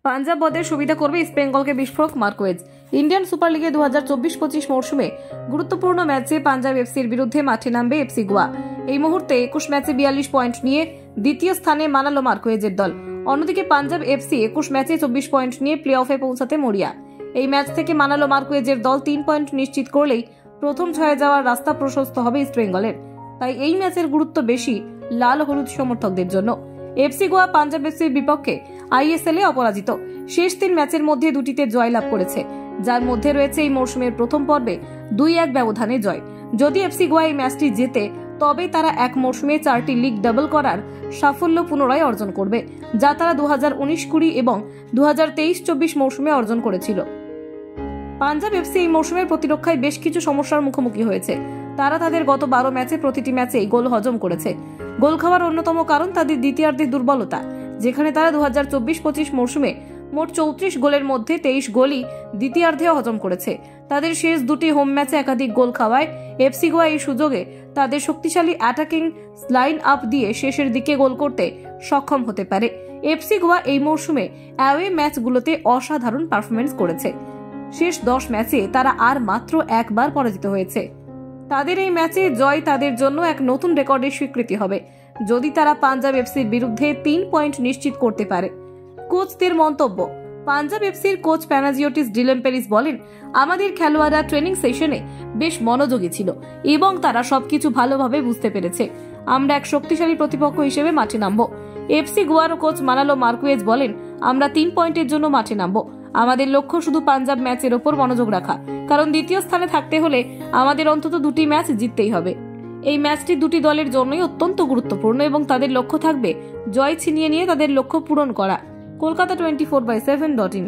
পাঞ্জাব বদের সুবিধা করবে ইস্ট বেঙ্গলকে বিস্ফোরক মার্কোয়েজ। ইন্ডিয়ান সুপার লিগে 2024-25 মরশুমে গুরুত্বপূর্ণ ম্যাচে পাঞ্জাব এফসির বিরুদ্ধে মাঠে নামবে এফসি গোয়া। এই মুহূর্তে 21 ম্যাচে 42 পয়েন্ট নিয়ে দ্বিতীয় স্থানে মানালো মার্কোয়েজের দল। অন্যদিকে পাঞ্জাব এফসি 21 ম্যাচে 24 পয়েন্ট নিয়ে প্লে অফে পৌঁছাতে মরিয়া। এই ম্যাচ থেকে মানালো মার্কোয়েজের দল 3 পয়েন্ট নিশ্চিত করলেই প্রথম ছয়ে যাওয়ার রাস্তা প্রশস্ত হবে ইস্ট বেঙ্গলের। তাই এই ম্যাচের গুরুত্ব বেশি লাল হলুদ সমর্থকদের জন্য। এফসি গোয়া পাঞ্জাব এফসির বিপক্ষে আইএসএল এ অপরাজিত। শেষ 3 ম্যাচের মধ্যে 2টিতে জয়লাভ করেছে, যার মধ্যে রয়েছে এই মরশুমের প্রথম পর্বে 2-1 ব্যবধানে জয়। যদি এফসি গোয়া এই ম্যাচটি জেতে তবে তারা এক মরশুমে 4টি লিগ ডাবল করার সাফল্য পুনরায় অর্জন করবে, যা তারা 2019-20 এবং 2023-24 মরশুমে অর্জন করেছিল। পাঞ্জাব এফসি এই মরশুমের প্রতিরক্ষায় বেশ কিছু সমস্যার মুখোমুখি হয়েছে। তারা তাদের গত 12 ম্যাচে প্রতিটি ম্যাচেই গোল হজম করেছে। গোল খাওয়ার অন্যতম কারণ তাদের দ্বিতীয়ার্ধের দুর্বলতা, যেখানে তারা 2024-25 মরশুমে মোট 34 গোলের মধ্যে 23 গোলই দ্বিতীয়ার্ধে হজম করেছে। তাদের শেষ 2টি হোম ম্যাচে একাধিক গোল খাওয়ায় এফসি গোয়া এই সুযোগে তাদের শক্তিশালী অ্যাটাকিং লাইন আপ দিয়ে শেষের দিকে গোল করতে সক্ষম হতে পারে। এফসি গোয়া এই মরশুমে অ্যাওয়ে ম্যাচগুলোতে অসাধারণ পারফরমেন্স করেছে। শেষ 10 ম্যাচে তারা আর মাত্র একবার পরাজিত হয়েছে। তাদের এই ম্যাচে জয় তাদের জন্য এক নতুন রেকর্ডের স্বীকৃতি হবে, যদি তারা পাঞ্জাব এফসির বিরুদ্ধে 3 পয়েন্ট নিশ্চিত করতে পারে। কোচদের মন্তব্য। পাঞ্জাব এফসির কোচ প্যানাজিওটিস ডিলেম্পেরিস বলেন, আমাদের খেলোয়াড়রা ট্রেনিং সেশনে বেশ মনোযোগী ছিল এবং তারা সবকিছু ভালোভাবে বুঝতে পেরেছে। আমরা এক শক্তিশালী প্রতিপক্ষ হিসেবে মাঠে নামব। এফসি গোয়ার কোচ মানালো মার্কোয়েজ বলেন, আমরা 3 পয়েন্টের জন্য মাঠে নামব। আমাদের লক্ষ্য শুধু পাঞ্জাব ম্যাচের ওপর মনোযোগ রাখা, কারণ দ্বিতীয় স্থানে থাকতে হলে আমাদের অন্তত 2টি ম্যাচ জিততেই হবে। এই ম্যাচটি 2টি দলের জন্যই অত্যন্ত গুরুত্বপূর্ণ এবং তাদের লক্ষ্য থাকবে জয় ছিনিয়ে নিয়ে তাদের লক্ষ্য পূরণ করা। কলকাতা 24/7.in